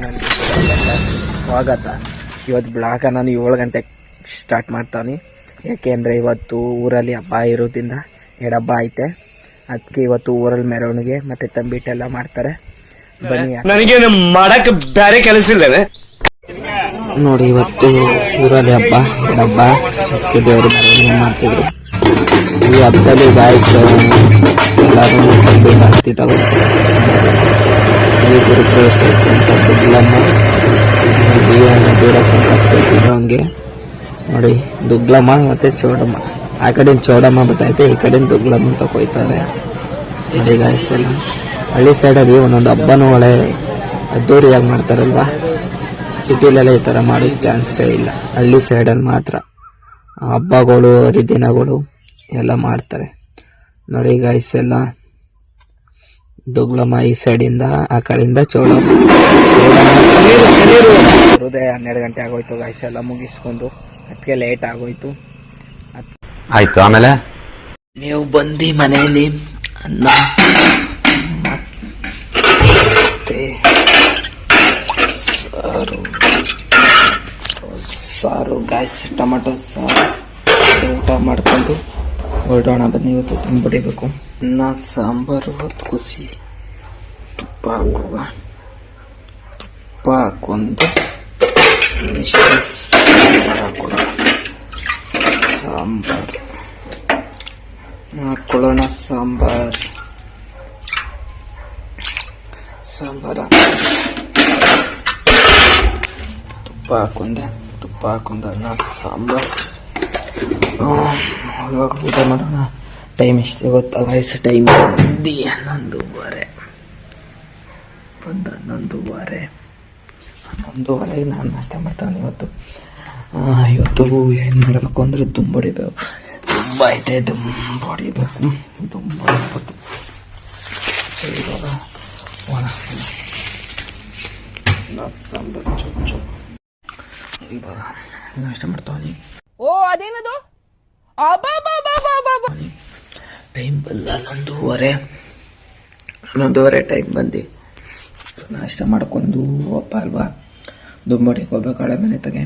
ನನಗೆ ಸ್ವಾಗತ. ಇವತ್ತು ಬ್ಲಾಗ ನಾನು 7 ಗಂಟೆಗೆ ಸ್ಟಾರ್ಟ್ ಮಾಡ್ತಾನೆ. ಯಾಕೆಂದರೆ ಇವತ್ತು ಊರಲ್ಲಿ ಹಬ್ಬ ಇರೋದ್ರಿಂದ 2 ಹಬ್ಬ ಐತೆ. ಅದಕ್ಕೆ ಇವತ್ತು ಊರಲ್ಲಿ ಮೆರವಣಿಗೆ ಮತ್ತು ತಂಬಿಟ್ಟೆಲ್ಲ ಮಾಡ್ತಾರೆ. ಬನ್ನಿ, ನನಗೇನು ಮಾಡಕ್ಕೆ ಬೇರೆ ಕೆಲಸ ಇಲ್ಲವೇ ನೋಡಿ. ಇವತ್ತು ಊರಲ್ಲಿ ಹಬ್ಬ, 2 ಹಬ್ಬ, ಅದಕ್ಕೆ ದೇವರು ಮೆರವಣಿಗೆ ಮಾಡ್ತಿದ್ರು. ಈ ಹಬ್ಬದಲ್ಲಿ ಗಾಯಸ್ ಎಲ್ಲರೂ ತಂಬಿಟ್ಟು ಆರತಿ ತಗೋತಾರೆ. ಈ ಗುರುಪ್ರವೇಶ ಇತ್ತಂತ ದುಗ್ಲಮ್ಮ ಬೀರಪ್ಪನ ಕಟ್ಕೊಳ್ತಿದ್ರು. ಹಂಗೆ ನೋಡಿ, ದುಗ್ಲಮ್ಮ ಮತ್ತು ಚೌಡಮ್ಮ. ಆ ಕಡೆಯಿಂದ ಚೌಡಮ್ಮ ಬರ್ತೈತೆ, ಈ ಕಡೆಯಿಂದ ದುಗ್ಲಮ್ಮ ತಗೊಯ್ತಾರೆ. ನೋಡಿ ಗಾಯಸ್, ಎಲ್ಲ ಹಳ್ಳಿ ಸೈಡಲ್ಲಿ ಒಂದೊಂದು ಹಬ್ಬನೂ ಒಳ್ಳೆ ಅದ್ದೂರಿಯಾಗಿ ಮಾಡ್ತಾರಲ್ವ. ಸಿಟಿಲೆಲ್ಲ ಈ ಥರ ಮಾಡೋ ಚಾನ್ಸೇ ಇಲ್ಲ. ಹಳ್ಳಿ ಸೈಡಲ್ಲಿ ಮಾತ್ರ ಹಬ್ಬಗಳು, ಹರಿದಿನಗಳು ಎಲ್ಲ ಮಾಡ್ತಾರೆ. ನೋಡಿ ಗಾಯ್ಸ್, ಎಲ್ಲ ದುಗ್ಲಮ್ಮ ಈ ಸೈಡಿಂದ, ಆ ಕಡೆಯಿಂದ ಚೌಡಮ್ಮ. 12 ಗಂಟೆ ಆಗೋಯ್ತು ಗಾಯ್ಸ್, ಎಲ್ಲ ಮುಗಿಸ್ಕೊಂಡು. ಅದಕ್ಕೆ ಲೇಟ್ ಆಗೋಯ್ತು. ಆಯ್ತು. ಆಮೇಲೆ ನೀವು ಬಂದು ಮನೆಯಲ್ಲಿ ಅನ್ನ ಮತ್ತೆ ಸಾರು ಗಾಯ್ಸ್, ಟೊಮೆಟೊ ಸಾರು ಊಟ ಮಾಡ್ಕೊಂಡು ಹೊರಡೋಣ. ಬನ್ನಿ, ಇವತ್ತು ತುಂಬಿಡಿಬೇಕು. ಅನ್ನ ಸಾಂಬಾರು ಹೊತ್ತು ಕುಸಿ ತುಪ್ಪ ಹಾಕುವ. ತುಪ್ಪ ಹಾಕೊಂಡು ಸಾಂಬಾರು ಹಾಕೊಳ್ಳೋಣ. ಸಾಂಬಾರ ತುಪ್ಪ ಹಾಕೊಂಡ ಅನ್ನ ಸಾಂಬಾರು. ಇವಾಗ ಊಟ ಮಾಡೋಣ. ಟೈಮ್ ಎಷ್ಟೇ ಗೊತ್ತಾ ಗಾಯ್ಸ್? ಟೈಮ್ 11:15 ನಾನು ನಾಷ್ಟ ಮಾಡ್ತಾನೆ. ಇವತ್ತು ಏನು ಮಾಡಬೇಕು ಅಂದರೆ ದುಂಬಡಿಬೇಕು. ತುಂಬ ಐತೆ, ದುಂಬಡಿಬೇಕು. ದುಂಬಡಿಬಿಟ್ಟು ಇವಾಗ ಸಾಂಬಾರು ಚೊಚ್ಚು ಇವಾಗ ನಾಷ್ಟ ಮಾಡ್ತಾನೆ. ಓ ಅದೇನದು? ಟೈಮ್ ಬಂದ 11:30 ಟೈಮ್ ಬಂದು ನಾಷ್ಟ ಮಾಡ್ಕೊಂಡು ಅಪ್ಪ ಅಲ್ವಾ ದುಂಬಡಿಗೆ ಹೋಗ್ಬೇಕು ಹಳೆ ಮನೆ ತಗೆ.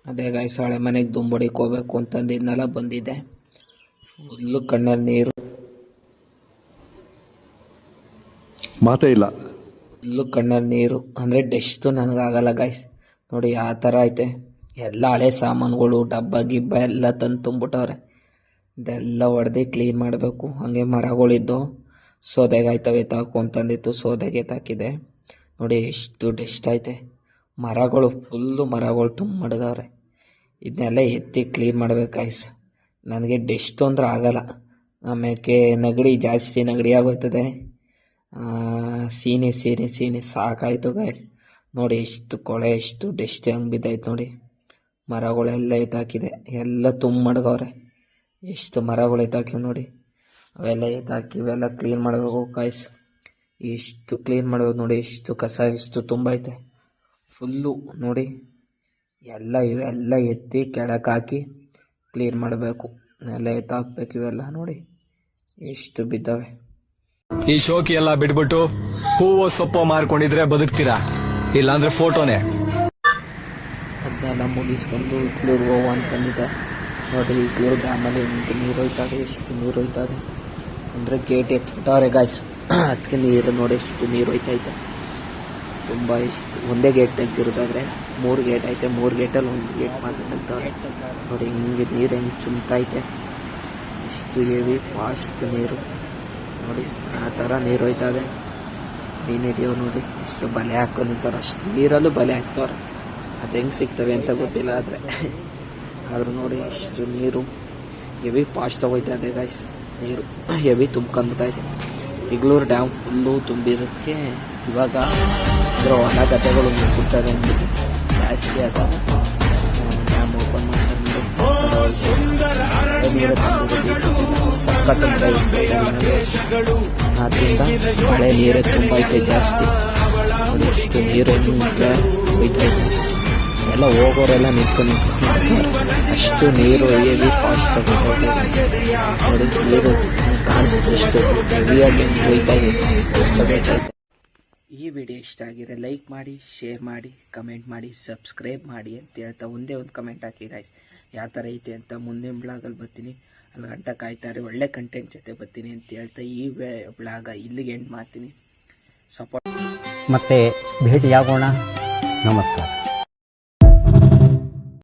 ಅದೇ ಗಾಯ್ಸ್, ಹಳೆ ಮನೆಗೆ ದುಂಬಡಿಗೆ ಹೋಗ್ಬೇಕು ಅಂತಂದಿದ್ನೆಲ್ಲ ಬಂದಿದ್ದೆ. ಫುಲ್ಲು ಕಣ್ಣಲ್ಲಿ ನೀರು, ಮಾತೇ ಇಲ್ಲ. ಫುಲ್ಲು ಕಣ್ಣಲ್ಲಿ ನೀರು ಅಂದರೆ ಡಸ್ಟು ನನಗಾಗಲ್ಲ ಗಾಯ್ಸ್. ನೋಡಿ ಯಾವ ಥರ ಐತೆ. ಎಲ್ಲ ಹಳೆ ಸಾಮಾನುಗಳು, ಡಬ್ಬ ಗಿಬ್ಬ ಎಲ್ಲ ತಂದು ತುಂಬಿಟ್ಟವ್ರೆ. ಇದೆಲ್ಲ ಹೊಡೆದು ಕ್ಲೀನ್ ಮಾಡಬೇಕು. ಹಾಗೆ ಮರಗಳಿದ್ದು ಸೋದೆಗೆ ಆಯ್ತವೆ ಎತ್ತಾಕು ಅಂತಂದಿತ್ತು, ಸೋದೆಗೆ ಎತ್ತಾಕಿದೆ. ನೋಡಿ ಎಷ್ಟು ಡಸ್ಟ್ ಐತೆ. ಮರಗಳು ಫುಲ್ಲು ಮರಗಳು ತುಂಬಿಡದವ್ರೆ. ಇದನ್ನೆಲ್ಲ ಎತ್ತಿ ಕ್ಲೀನ್ ಮಾಡ್ಬೇಕು ಗಾಯ್ಸ್. ನನಗೆ ಡಸ್ಟು ಅಂದ್ರೆ ಆಗಲ್ಲ. ಆಮೇಲೆ ನೆಗಡಿ ಆಗೋಯ್ತದೆ. ಸೀನಿ ಸಾಕಾಯಿತು ಗಾಯ್ಸ್. ನೋಡಿ ಎಷ್ಟು ಕೊಳೆ, ಎಷ್ಟು ಡಸ್ಟ್ ಹೆಂಗೆ ಬಿದ್ದೈತೆ ನೋಡಿ. ಮರಗಳೆಲ್ಲ ಎತ್ತಾಕಿದೆ, ಎಲ್ಲ ಮಡಗವ್ರೆ. ಎಷ್ಟು ಮರಗಳು ಎತ್ತಾಕಿವೆ ನೋಡಿ. ಅವೆಲ್ಲ ಎತ್ತಾಕಿ ಇವೆಲ್ಲ ಕ್ಲೀನ್ ಮಾಡಬೇಕು ಗಾಯ್ಸ್. ಎಷ್ಟು ಕ್ಲೀನ್ ಮಾಡಬೇಕು ನೋಡಿ. ಎಷ್ಟು ಕಸ ಎಷ್ಟು ತುಂಬೈತೆ ಫುಲ್ಲು ನೋಡಿ. ಇವೆಲ್ಲ ಎತ್ತಿ ಕೆಳಕ್ಕೆ ಹಾಕಿ ಕ್ಲೀನ್ ಮಾಡಬೇಕು. ಎಲ್ಲ ಎತ್ತಾಕ್ಬೇಕು. ಇವೆಲ್ಲ ನೋಡಿ ಎಷ್ಟು ಬಿದ್ದವೆ. ಈ ಶೋಕಿ ಎಲ್ಲ ಬಿಟ್ಬಿಟ್ಟು ಹೂವು ಸೊಪ್ಪು ಮಾರ್ಕೊಂಡಿದ್ರೆ ಬದುಕ್ತೀರಾ, ಇಲ್ಲಾಂದ್ರೆ ಫೋಟೋನೇ. ಅದನ್ನೆಲ್ಲ ಮುಗಿಸ್ಕೊಂಡು ಇಕ್ಲೂರು ಹೋಗು ಅಂತಂದಿದ್ದೆ. ನೋಡಿ ಇಕ್ಲೂರು ಡ್ಯಾಮಲ್ಲಿ ನೀರು ಹೋಯ್ತದೆ. ಎಷ್ಟು ನೀರು ಹೋಯ್ತದೆ ಅಂದರೆ ಗೇಟ್ ಎತ್ಬಿಟ್ಟವ್ರೆ ಗಾಯ್ಸ್. ಅದಕ್ಕೆ ನೀರು ನೋಡಿ ಎಷ್ಟು ನೀರು ಹೋಯ್ತೈತೆ. ತುಂಬ ಎಷ್ಟು ಒಂದೇ ಗೇಟ್ ತೆಗ್ದಿರೋದಾದ್ರೆ 3 ಗೇಟ್ ಐತೆ. 3 ಗೇಟಲ್ಲಿ 1 ಗೇಟ್ ಮಾತ್ರ ತೆಗ್ದವ್ರೆ. ನೋಡಿ ಹಿಂಗೆ ನೀರು ಹೆಂಗೆ ಚುಮ್ತೈತೆ. ಎಷ್ಟು ಹೆವಿ ಫಾಸ್ಟ್ ನೀರು ನೋಡಿ. ಆ ಥರ ನೀರು ಹೋಯ್ತದೆ. ಮೀನು ಹಿಡಿಯೋ ನೋಡಿ ಎಷ್ಟು ಬಲೆ ಹಾಕೊಂಡಿರ್ತಾರೆ. ಅಷ್ಟು ನೀರಲ್ಲೂ ಬಲೆ ಹಾಕ್ತವ್ರೆ. ಅದು ಹೆಂಗೆ ಸಿಗ್ತವೆ ಅಂತ ಗೊತ್ತಿಲ್ಲ. ಆದರೂ ನೋಡಿ ಎಷ್ಟು ನೀರು ಹೆವಿ ಫಾಸ್ಟ್ ಹೋಗ್ತದೆ ಗಾಯ್ಸ್. ನೀರು ಹೆವಿ ತುಂಬ್ಕೊಂಡ್ಬಿಟ್ಟೈತೆ. ಇಗ್ಲೂರು ಡ್ಯಾಮ್ ಫುಲ್ಲು ತುಂಬಿರೋಕ್ಕೆ ಇವಾಗ ಇದ್ರ ಹೊಲ ಗದ್ದೆಗಳು ನಿಂತಿರ್ತವೆ ಅಂದ್ಬಿಟ್ಟು ಜಾಸ್ತಿ ಆದಾಗ ಡ್ಯಾಮ್ ಓಪನ್ ಮಾಡ್ತಾರೆ. ಆದ್ದರಿಂದ ಮಳೆ ನೀರೇ ತುಂಬ ಐತೆ ಜಾಸ್ತಿ. ಎಷ್ಟು ನೀರು ಹೋಯ್ತೈತೆ. ಎಲ್ಲ ಹೋಗೋರೆಲ್ಲ ನಿಂತ್ಕೊಂಡು ಅಷ್ಟು ನೀರು ಹೆವಿ ಫಾಸ್ಟ್ ನೋಡಿ. ನೀರು ಕಾಣಿಸಿದಷ್ಟು ಹೆವಿಯಾಗಿ ಹೋಯ್ತಾ ಇದೆ. ಈ ವಿಡಿಯೋ ಇಷ್ಟ ಆಗಿದ್ರೆ ಲೈಕ್ ಮಾಡಿ, ಶೇರ್ ಮಾಡಿ, ಕಮೆಂಟ್ ಮಾಡಿ, ಸಬ್ಸ್ಕ್ರೈಬ್ ಮಾಡಿ ಅಂತ ಹೇಳ್ತಾ ಒಂದೇ ಒಂದು ಕಮೆಂಟ್ ಹಾಕಿ ಗಾಯ್ಸ್. ಯಾವ ಥರ ಐತೆ ಅಂತ ಮುಂದಿನ ಬ್ಲಾಗಲ್ಲಿ ಬರ್ತೀನಿ. ಅಲ್ಲಿ ಗಂಟ ಕಾಯ್ತಾರೆ, ಒಳ್ಳೆ ಕಂಟೆಂಟ್ ಜೊತೆ ಬರ್ತೀನಿ ಅಂತ ಹೇಳ್ತಾ ಈ ಬ್ಲಾಗ ಇಲ್ಲಿಗೆ ಎಂಡ್ ಮಾಡ್ತೀನಿ. ಸಪೋರ್ಟ್ ಮತ್ತೆ ಭೇಟಿಯಾಗೋಣ. ನಮಸ್ಕಾರ.